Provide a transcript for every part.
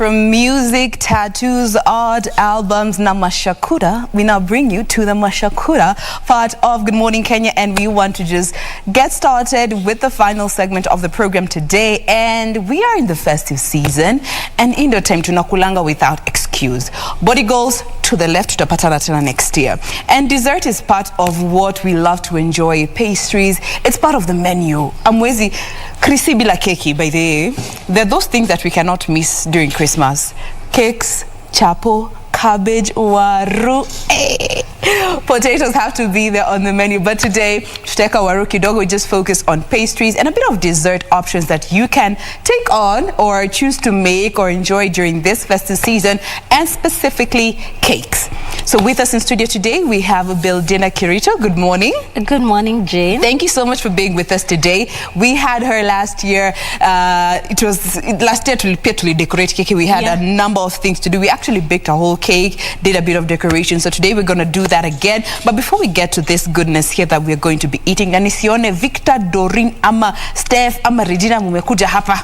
from music, tattoos, art, albums, na mashakura, we now bring you to the mashakura part of Good Morning Kenya, and we want to just get started with the final segment of the program today. And we are in the festive season, and in the time tunakulanga without excuse. Body goals to the left, tutapatana tena next year. And dessert is part of what we love to enjoy. Pastries, it's part of the menu. Amwezi krisi bila keki, by the way. There are those things that we cannot miss during Christmas. Cakes, chapo, cabbage, waru. Potatoes have to be there on the menu. But today, tuteka waru kidogo, we just focus on pastries and a bit of dessert options that you can take on or choose to make or enjoy during this festive season, and specifically cakes. So with us in studio today, we have Beldina Kirito. Good morning. Good morning, Jain. Thank you so much for being with us today. We had her last year. Last year to decorate cake. We had a number of things to do. We actually baked a whole cake, did a bit of decoration. So today we're going to do that again. But before we get to this goodness here that we're going to be eating, and nisione Victor, Doreen, ama Steph, ama Regina mumekuja hapa.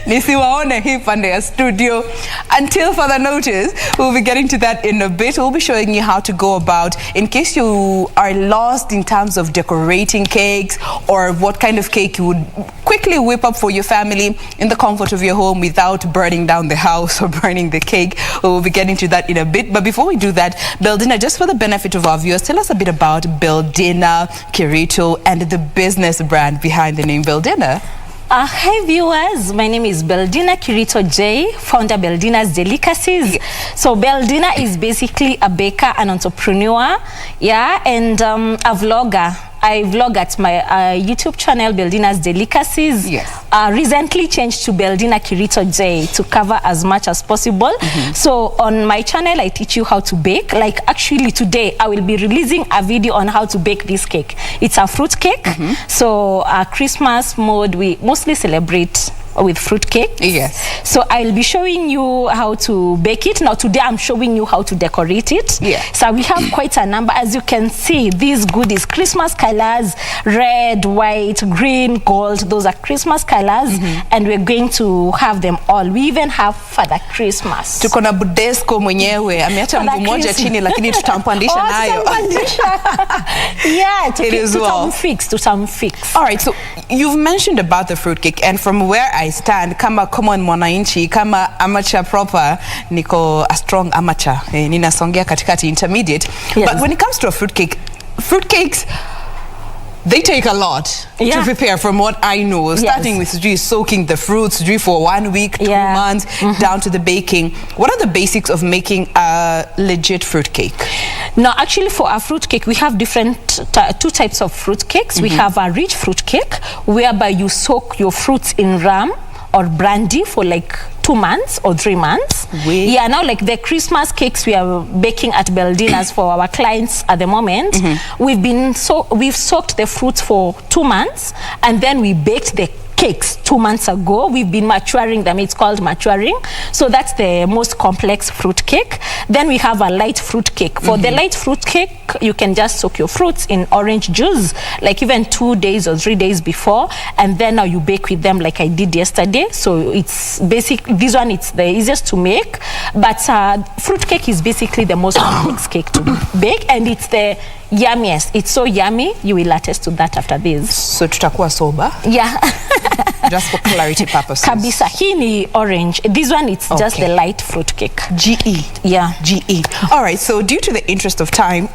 Nisiwaone hii pande ya studio. Until further notice, we'll be getting to that in a bit. We'll be showing you how to go about in case you are lost in terms of decorating cakes, or what kind of cake you would quickly whip up for your family in the comfort of your home without burning down the house or burning the cake. We'll be getting to that in a bit. But before we do that, Beldina, just for the benefit of our viewers, tell us a bit about Beldina, Kirito, and the business brand behind the name Beldina. Hi viewers, my name is Beldina Kirito J, founder Beldina's Delicacies. So Beldina is basically a baker, an entrepreneur, and a vlogger. I vlog at my YouTube channel, Beldina's Delicacies. Recently changed to Beldina Kirito J to cover as much as possible. So on my channel, I teach you how to bake. Like actually today, I will be releasing a video on how to bake this cake. It's a fruit cake. So Christmas mode, we mostly celebrate with fruitcake. So I'll be showing you how to bake it. Now today I'm showing you how to decorate it. So we have quite a number. As you can see, these goodies, Christmas colors, red, white, green, gold. Those are Christmas colors, and we're going to have them all. We even have Father Christmas. Tuko na budesko mwenyewe. Ameacha mguu moja chini lakini tutampandisha nayo. Tutamfix. All right, so you've mentioned about the fruitcake, and from where I stand, kama common mwananchi, kama amateur proper, niko a strong amateur. Ninasongea katikati, intermediate. But when it comes to a fruitcakes, they take a lot to prepare, from what I know. Starting with soaking the fruits for 1 week, 2 months, down to the baking. What are the basics of making a legit fruitcake? Now, actually, for a fruitcake, we have two types of fruitcakes. We have a rich fruitcake, whereby you soak your fruits in rum or brandy for like 2 months or 3 months. Now like the Christmas cakes we are baking at Beldina's for our clients at the moment, we've soaked the fruits for 2 months, and then we baked the cakes 2 months ago. We've been maturing them. It's called maturing. So that's the most complex fruit cake. Then we have a light fruit cake. For the light fruit cake, you can just soak your fruits in orange juice, like even 2 days or 3 days before, and then now you bake with them like I did yesterday. So it's basic. This one, it's the easiest to make, but fruit cake is basically the most complex cake to bake, and it's the yummiest. It's so yummy. You will attest to that after this. So tutakuwa sober? Just for clarity purposes. Kabisa, hii ni orange. This one, it's just the light fruit cake. GE. GE. All right, so due to the interest of time,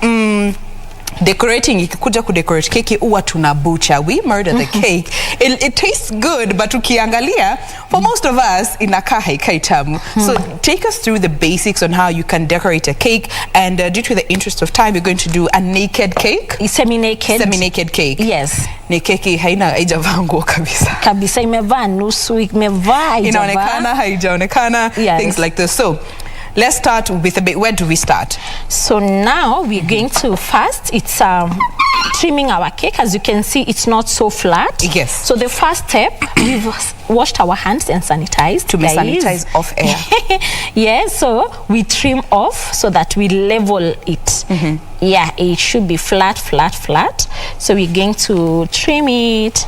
decorating, ikikuja kudecorate keki uwa tuna butcher. We murder the cake. It tastes good, but ukiangalia, for most of us, inakaa haikai tamu. So take us through the basics on how you can decorate a cake, and due to the interest of time, we're going to do a naked cake. Semi-naked. Semi-naked cake. Yes. Ni keki haijavaa nguo kabisa. Kabisa, imevaa nusu, imevaa inaonekana, haijaonekana, things like this. So let's start with a bit. Where do we start? So now we're going to first, it's trimming our cake. As you can see, it's not so flat. So the first step, we've washed our hands and sanitized. To be sanitized off air. So we trim off so that we level it. It should be flat. So we're going to trim it.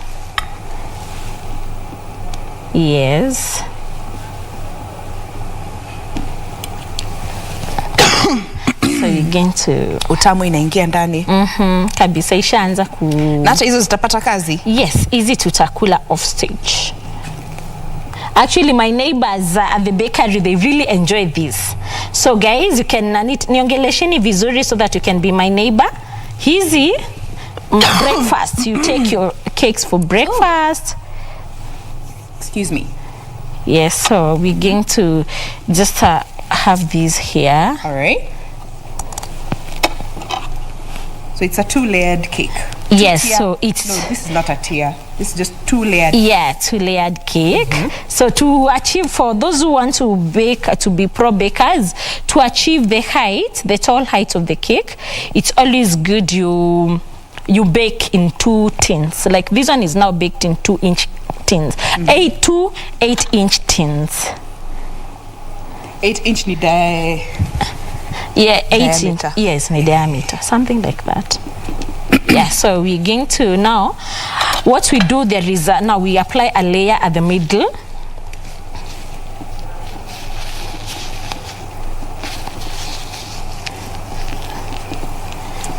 Yes. So you're going to utamu inaingia ndani. Kabisa ishaanza ku. Na hata hizo zitapata kazi? Yes, easy tutakula off stage. Actually, my neighbors at the bakery, they really enjoy this. So guys, you can niongelesheni vizuri so that you can be my neighbor. Hizi breakfast. You take your cakes for breakfast. Excuse me. Yes, so we're going to just have these here. All right. So it's a 2-layered cake. Yes, tier. so it's... No, this is not a tier. This is just 2-layered. Yeah, 2-layered cake. So to achieve, for those who want to bake, to be pro bakers, to achieve the height, the tall height of the cake, it's always good you bake in 2 tins. Like this one is now baked in 2-inch tins. 8 to 8-inch tins. 8-inch ni yeah, 8 diameter. inch. Yes, in diameter, something like that. Yeah, so we're going to now, what we do there is now we apply a layer at the middle.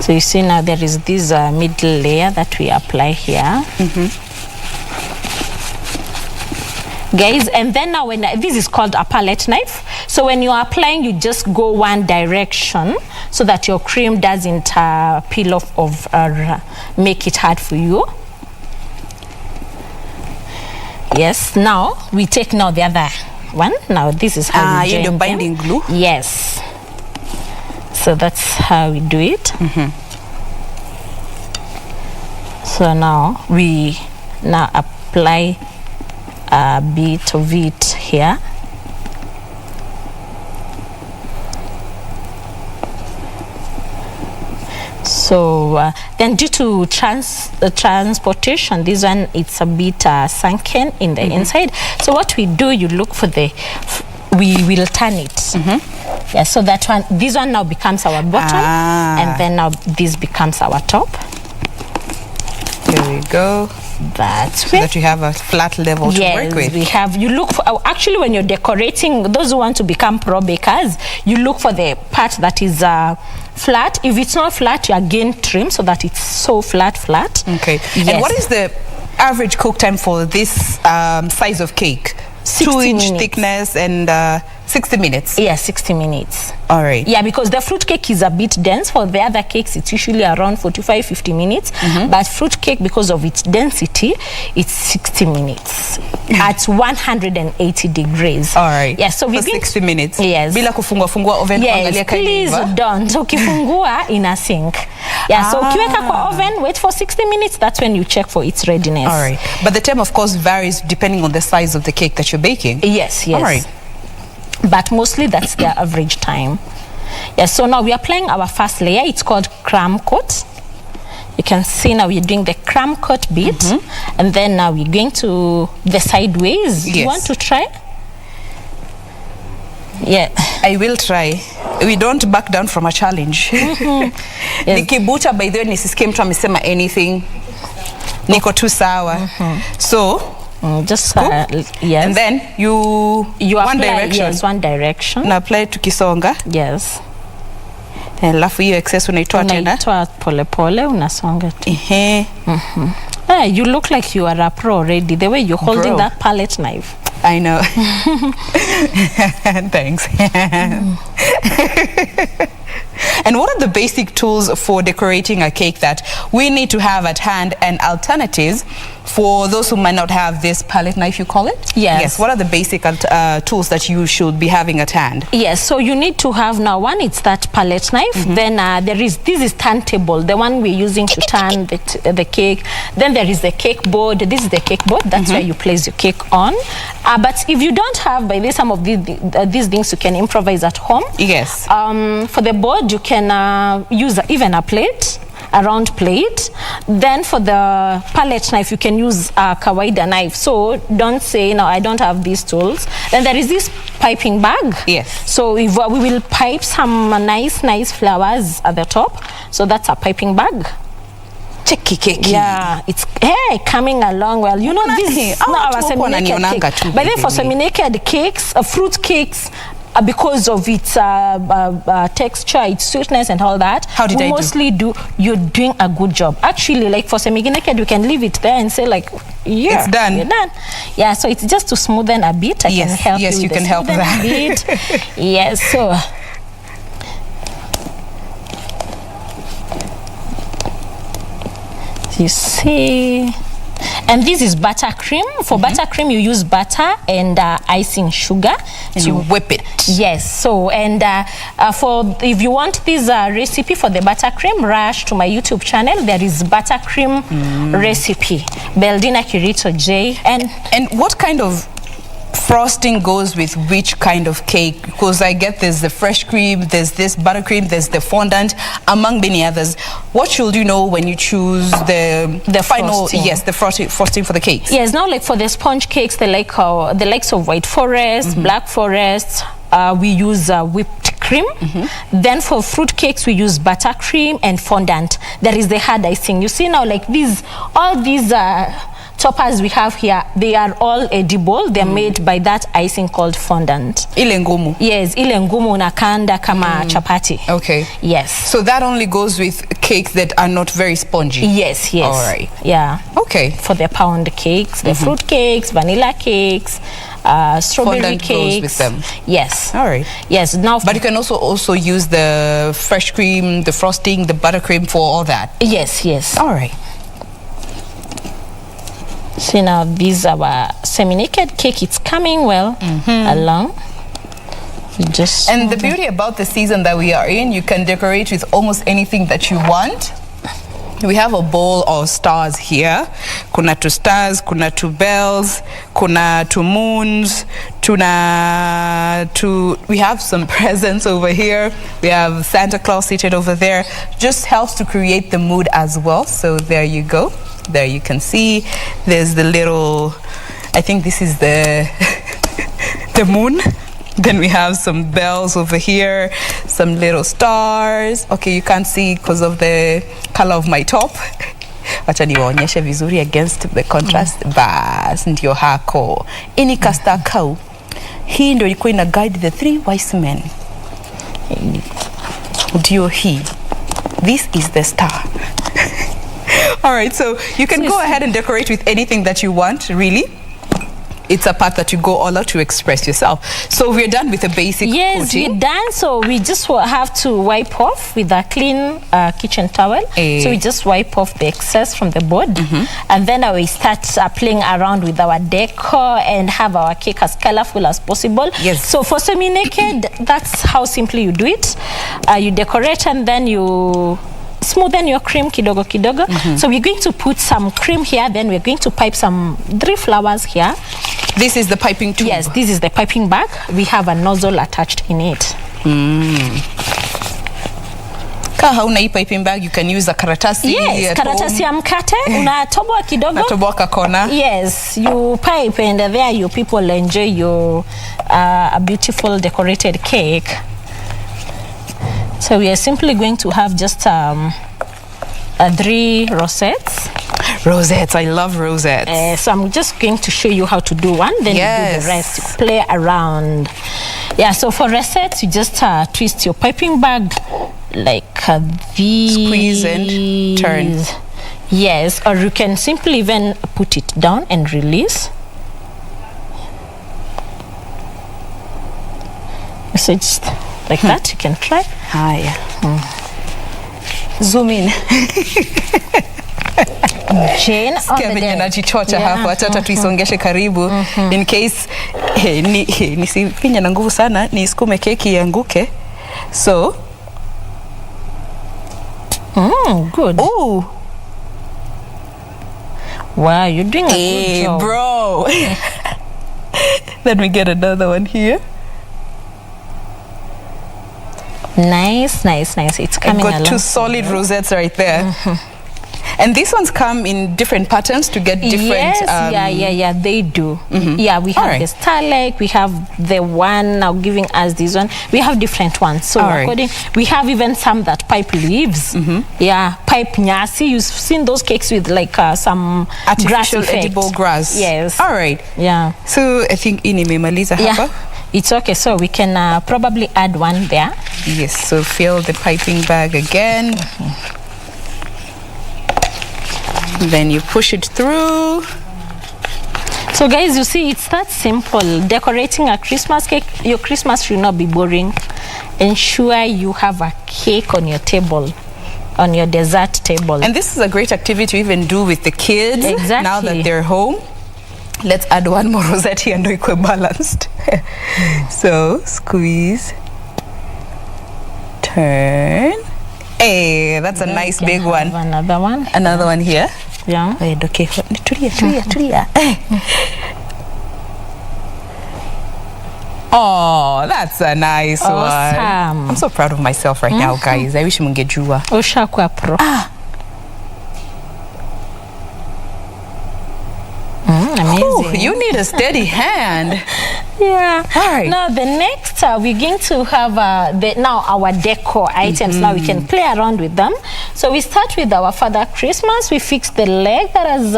So you see now there is this middle layer that we apply here. Guys, and then now when this is called a palette knife, so when you're applying, you just go one direction so that your cream doesn't peel off or make it hard for you. Yes, now we take now the other one. Now this is how we join you're them. binding glue. Yes, so that's how we do it. So now we apply a bit of it here. So then due to transportation, this one it's a bit sunken in the inside. So what we do, you look for we will turn it. Yeah, so that one, this one now becomes our bottom, and then now this becomes our top. Here we go. That's so that you have a flat level to work with. We have, you look for, actually when you're decorating, those who want to become pro bakers, you look for the part that is flat. If it's not flat, you again trim so that it's so flat. Okay. Yes. And what is the average cook time for this size of cake? 2-inch thickness and 60 minutes? Yeah, 60 minutes. All right. Yeah, because the fruitcake is a bit dense. For the other cakes, it's usually around 45-50 minutes. But fruitcake, because of its density, it's 60 minutes at 180 degrees. All right. Yeah, so for 60 minutes. Yes. Bila kufungua oven. Yes, please don't. Ukifungua in a sink. Yeah, so ukiweka kwa oven, wait for 60 minutes. That's when you check for its readiness. All right. But the time, of course, varies depending on the size of the cake that you're baking. Yes. All right. But mostly that's the average time. Yeah, so now we are applying our first layer. It's called Crumb Coat. You can see now we're doing the Crumb Coat bit, and then now we're going to the sideways. Yes. Do you want to try? Yeah, I will try. We don't back down from a challenge. Yes. Nikibuta, by the way, nisisikie mtu amesema anything. Niko tu sawa. So just yes. And then you one apply, direction. Yes, one direction. Na apply tukisonga. Yes. Alafu hiyo excess unaitoa tena. Unaitoa pole pole, unasonga tu. Yeah, you look like you are a pro already. The way you're holding that palette knife. I know. Thanks. And what are the basic tools for decorating a cake that we need to have at hand, and alternatives for those who might not have this palette knife, you call it? Yes. Yes. What are the basic tools that you should be having at hand? Yes, so you need to have now, one, it's that palette knife. Then this is turntable, the one we're using to turn the cake. Then there is the cake board. This is the cake board. That's where you place your cake on. But if you don't have, by this, some of these things you can improvise at home. Yes. For the board, you can use even a plate, a round plate. Then for the palette knife, you can use a kawaida knife. So don't say, no, I don't have these tools. Then there is this piping bag. Yes. So if we will pipe some nice flowers at the top. So that's a piping bag. Cheki keki. Yeah, it's coming along well. You know, this is not our semi-naked cake. But then for semi-naked cakes, fruit cakes, because of its texture, its sweetness and all that, how did I do? You're doing a good job. Actually, like for semi-naked, you can leave it there and say like, yeah, it's done. You're done. Yeah, so it's just to smoothen a bit. I can help you. Yes, you can help that. Yes, so. You see, and this is buttercream. For buttercream, you use butter and icing sugar. And you whip it. Yes. So, and if you want this recipe for the buttercream, rush to my YouTube channel. There is buttercream recipe. Beldina, Kirito, Jain. And what kind of frosting goes with which kind of cake? Because I get there's the fresh cream, there's this buttercream, there's the fondant, among many others. What should you know when you choose the final frosting? Yes, the frosting for the cakes. Yes, now like for the sponge cakes, the likes of white forest, black forest, we use whipped cream. Then for fruit cakes we use buttercream and fondant. There is the hard icing. You see now, like all these toppers we have here, they are all edible. They're made by that icing called fondant. Ile ngumu. Yes, ile ngumu unakanda kama chapati. Okay. Yes. So that only goes with cakes that are not very spongy. Yes, yes. All right. Yeah. Okay. For the pound cakes, the fruit cakes, vanilla cakes, strawberry fondant cakes. Goes with them. Yes. All right. Yes. Now, but you can also use the fresh cream, the frosting, the buttercream for all that. Yes, yes. All right. See now, these are our semi-naked cake. It's coming well along. And the beauty about the season that we are in, you can decorate with almost anything that you want. We have a bowl of stars here. Kuna two stars, kuna two bells, kuna two moons, we have some presents over here. We have Santa Claus seated over there. Just helps to create the mood as well. So there you go. There you can see there's the little, I think this is the the moon. Then we have some bells over here, some little stars. Okay, you can't see because of the color of my top. Wacha niwaonyeshe vizuri against the contrast. Bas, ndio hako. Ini kasta kau. Hii ndio ilikuwa ina guide the three wise men. Ndio hii. This is the star. All right, so you can go ahead and decorate with anything that you want, really. It's a part that you go all out to express yourself. So we're done with the basic coating. Yes, we're done. So we just have to wipe off with a clean kitchen towel. So we just wipe off the excess from the board. And then we start playing around with our decor and have our cake as colorful as possible. Yes. So for semi-naked, that's how simply you do it. You decorate and then you smoothen your cream kidogo kidogo. So we're going to put some cream here, then we're going to pipe some 3 flowers here. This is the piping tube? Yes, this is the piping bag. We have a nozzle attached in it. Ka hauna hii piping bag, you can use a karatasi. Yes, karatasi ya mkate. Unatoboa kidogo. Unatoboa kakona. Yes, you pipe and there your people enjoy your a beautiful decorated cake. So we are simply going to have just 3 rosettes. Rosettes, I love rosettes. So I'm just going to show you how to do one, then you do the rest, you play around. Yeah, so for rosettes, you just twist your piping bag like this. Squeeze and turn. Yes, or you can simply even put it down and release. So just like that, you can try. Haya. Zoom in. Jain on the venye najichocha hapo, hata tuisongeshe karibu in case nisifinya na nguvu sana nisikume keki ianguke. So good. Oh, wow, you're doing a good job, bro. Let me get another one here. Nice, nice, nice. It's coming along. I've got 2 solid rosettes right there. And these ones come in different patterns to get different... Yes, they do. Yeah, we have the Starlight, we have the one now giving us this one. We have different ones. So we have even some that pipe leaves. Yeah, pipe nyasi. You've seen those cakes with like some artificial edible grass. Yes. All right. Yeah. So I think inimemaliza hapa. It's okay. So we can probably add one there. Yes. So fill the piping bag again. Then you push it through. So guys, you see, it's that simple. Decorating a Christmas cake, your Christmas should not be boring. Ensure you have a cake on your table, on your dessert table. And this is a great activity to even do with the kids. Exactly. Now that they're home. Let's add one more rosette and equal balanced. So squeeze, turn. Hey, that's a nice big one. Another one. Another one here. Yeah. Okay. Tulia. Oh, that's a nice one. I'm so proud of myself right now, guys. I wish mungejua. Ushakwa pro. Amazing. Ooh, you need a steady hand. Yeah. All right. Now the next we're going to have our decor items. Now we can play around with them. So we start with our Father Christmas. We fix the leg that has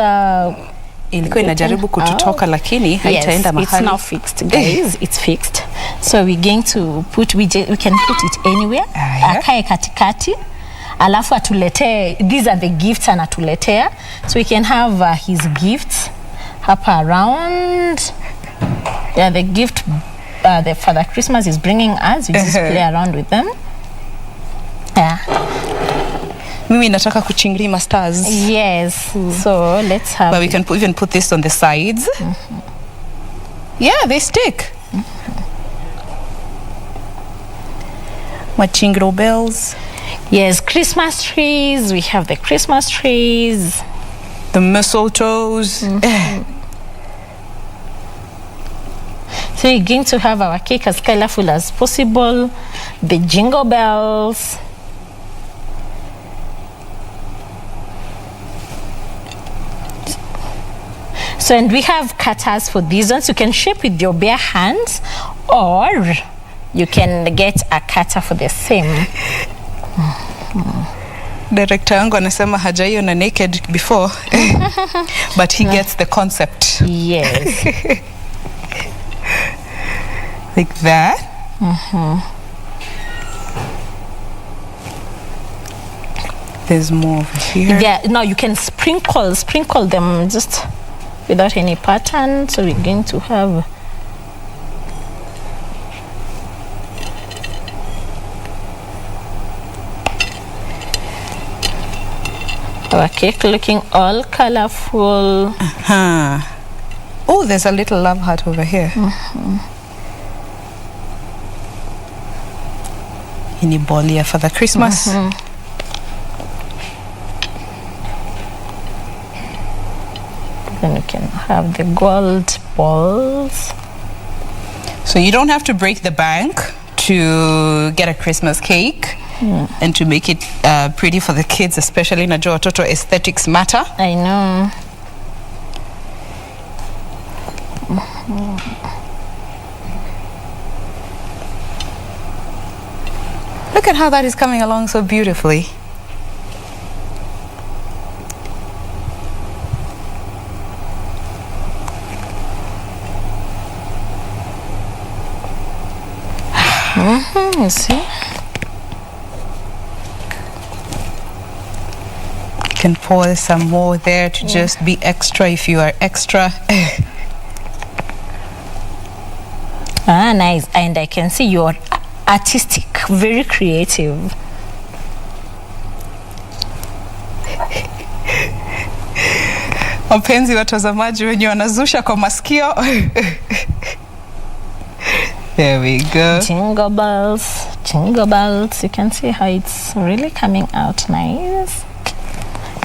ilikuwa inajaribu kututoka lakini haitaenda mahali. It's now fixed, guys. It's fixed. So we're going to put we can put it anywhere. Akae katikati. Alafu atuletee, these are the gifts anatuletea. So we can have his gifts hapa around. Yeah, the gift the Father Christmas is bringing us. We just play around with them. Yeah. Mimi nataka kuchingirima stars. Yes. So let's have. But we can even put this on the sides. Yeah, they stick. Machingiro bells. Yes, Christmas trees. We have the Christmas trees. The mistletoes. So we're going to have our cake as colorful as possible. The jingle bells. So, and we have cutters for these ones. You can shape with your bare hands, or you can get a cutter for the same. Director wangu anasema hajaiona naked before, but he gets the concept. Yes. Like that. There's more over here. Yeah, now you can sprinkle them just without any pattern. So we're going to have our cake looking all colorful. Oh, there's a little love heart over here. In Ibolia for the Christmas. Then we can have the gold balls. So you don't have to break the bank to get a Christmas cake. And to make it pretty for the kids, especially najua watoto aesthetics matter. I know. Look at how that is coming along so beautifully. You see? Can pour some more there to just be extra if you are extra. Nice. And I can see you're artistic, very creative. Wapenzi watazamaji wenye wanazusha kwa masikio. There we go. Jingle bells, jingle bells. You can see how it's really coming out nice.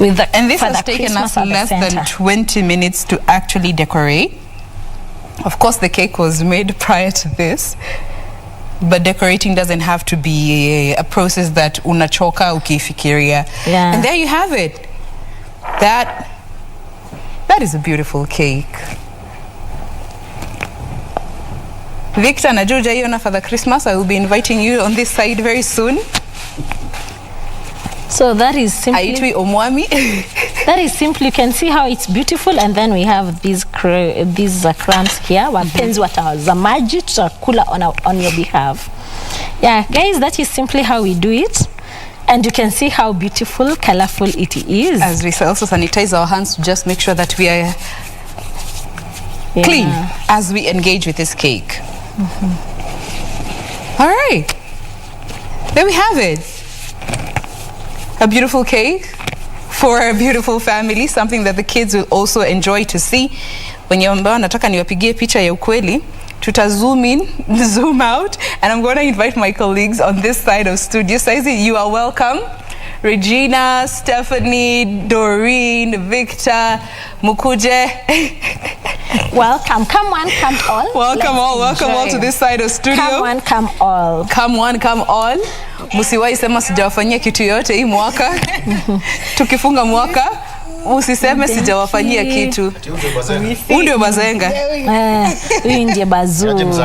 And this has taken us less than 20 minutes to actually decorate. Of course, the cake was made prior to this, but decorating doesn't have to be a process that unachoka ukifikiria. Yeah. And there you have it. That is a beautiful cake. Victor na Georgia, you know, for the Christmas, I will be inviting you on this side very soon. So that is simply... Aitwi omwami. That is simple. You can see how it's beautiful, and then we have these crumbs here. Wapenzi watazamaji tutakula on your behalf. Yeah, guys, that is simply how we do it, and you can see how beautiful, colorful it is. As we also sanitize our hands to just make sure that we are clean as we engage with this cake. All right, there we have it. A beautiful cake for a beautiful family, something that the kids will also enjoy to see. When you're nataka niwapigie picha ya ukweli, tuta zoom in, zoom out, and I'm going to invite my colleagues on this side of studio. Saizi, you are welcome. Regina, Stephanie, Doreen, Victor, Mukuje. Welcome. Come one, come all. Welcome all to this side of studio. Come one, come all. Come one, come all. Musiwahi sema sijawafanyia kitu yote hii mwaka. Tukifunga mwaka, usiseme sijawafanyia kitu. Huyu ndio bazenga. Huyu ndiye bazuu.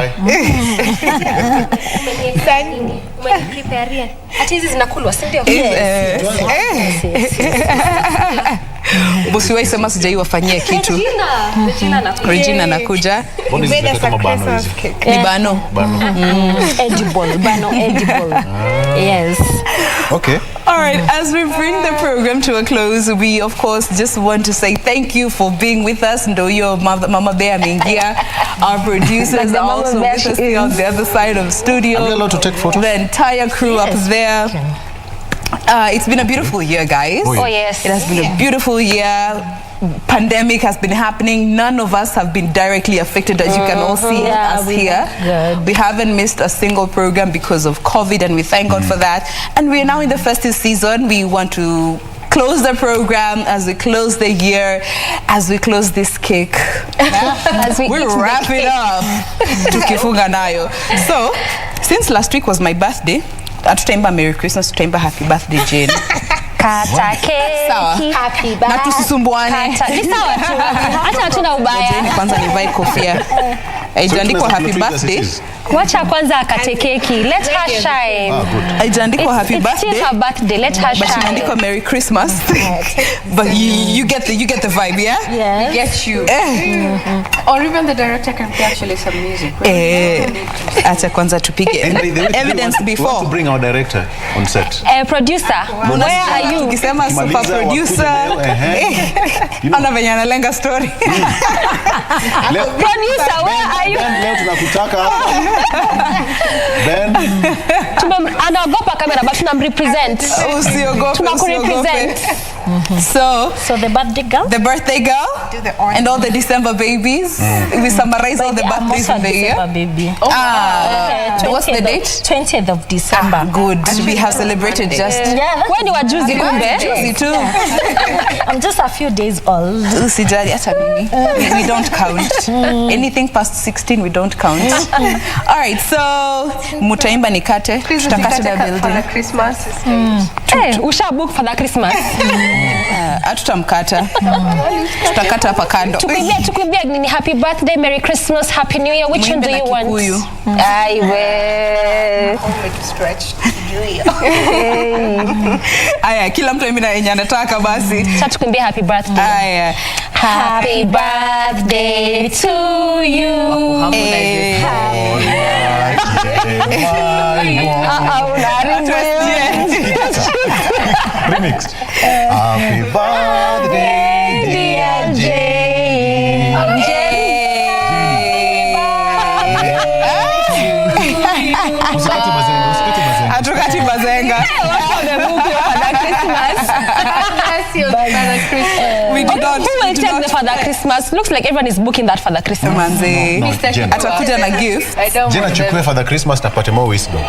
Ati hizi zinakulwa, si ndio? Musiwahi sema sijaiwafanyia kitu. Regina nakuja. Ni bano. Edible, bano edible. Yes. Okay. All right, as we bring the program to a close, we of course just want to say thank you for being with us. Ndoyo Mama Bear Mingia, our producers are also with us here on the other side of the studio. Are we allowed to take photos? The entire crew up there. It's been a beautiful year, guys. Oh yes. It has been a beautiful year. Pandemic has been happening. None of us have been directly affected, as you can all see us here. We haven't missed a single program because of COVID, and we thank God for that. And we are now in the festive season. We want to close the program as we close the year, as we close this cake. As we wrap it up. Tukifunga nayo. So, since last week was my birthday, tutaimba Merry Christmas, tutaimba Happy Birthday, Jain. Kata keki. Sawa. Happy birthday. Na tusisumbuane. Ni sawa tu. Hata hatuna ubaya. Jain kwanza nivae kofia. Haijaandikwa Happy Birthday. Wacha kwanza akate keki. Let her shine. Haijaandikwa Happy It's Birthday. still her birthday. Let her But shine. inaandikwa Merry Christmas. But you get the vibe, yeah? Yes. Get you. Or even the director can play actually some music. Acha kwanza tupige evidence We want before. to bring our director on set. Producer, where are you? Tukisema super producer. Ana venye analenga story. Producer, where are you? Leo tunakutaka hapa. Ben. Anaogopa kamera but tunamrepresent. Usiogope. Tunakurepresent. So the birthday girl? the birthday girl and all the December babies. We summarize all the birthdays in the year. Baby. What's the date? 20th of December. Good. We have celebrated just When you were juicy kumbe? Juicy too. I'm just a few days old. Usijali hata mimi. We don't count. Anything past 16 we don't count. All right, so mutaimba nikate. Tutakata na Beldina. Christmas. Usha book for the Christmas. Hatutamkata. Tutakata hapa kando. Tukuimbia nini? Happy birthday, Merry Christmas, Happy New Year. Which one do you want? Aiwe. Aya, kila mtu mimi yenye anataka basi. Sasa tukuimbia happy birthday. Aya. Happy birthday to you. Remixed. Happy birthday, dear Jain. Atukati bazenga. We do not. Who will take the Father Christmas? Looks like everyone is booking that Father Christmas. Manze. Atakuja na gift. Jina chukue for the Christmas tapate more wisdom.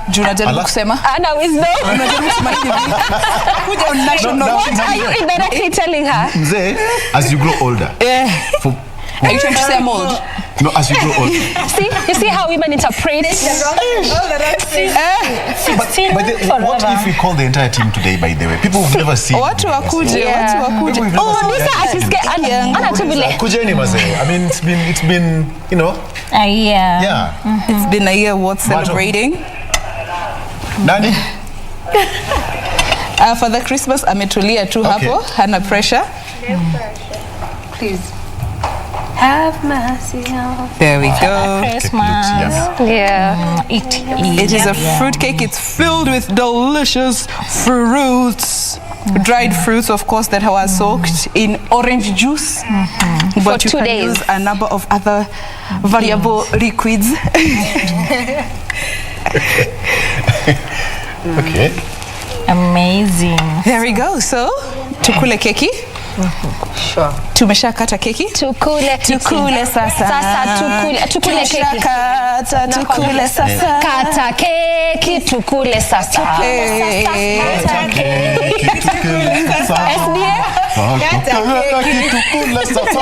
Juu najaribu kusema. Ana wisdom. Unajaribu kusema hivi. Kuja on national. What are you indirectly telling her? Mzee, as you grow older, Are you trying to say I'm old? No, as you grow old. You see how women interpret? But what if we call the entire team today, by the way? People who've never seen. Watu wakuje, watu wakuje. Kujeni mazee. I mean, it's been, you know. Yeah. Yeah. It's been a year worth celebrating. Nani? Father Christmas ametulia tu hapo, hana pressure. Please. Have mercy on. There we go. Christmas. Yeah. It is a fruitcake. It's filled with delicious fruits. Dried fruits, of course, that were soaked in orange juice. But you can use a number of other variable liquids. Okay. Amazing. There we go. So, tukule keki. Sure. Tumeshakata keki. Tukule sasa. Sasa tukule keki. Tumeshakata, tukule sasa. Kata keki, tukule sasa. Kata keki, tukule sasa. SDA? Kata keki, tukule sasa.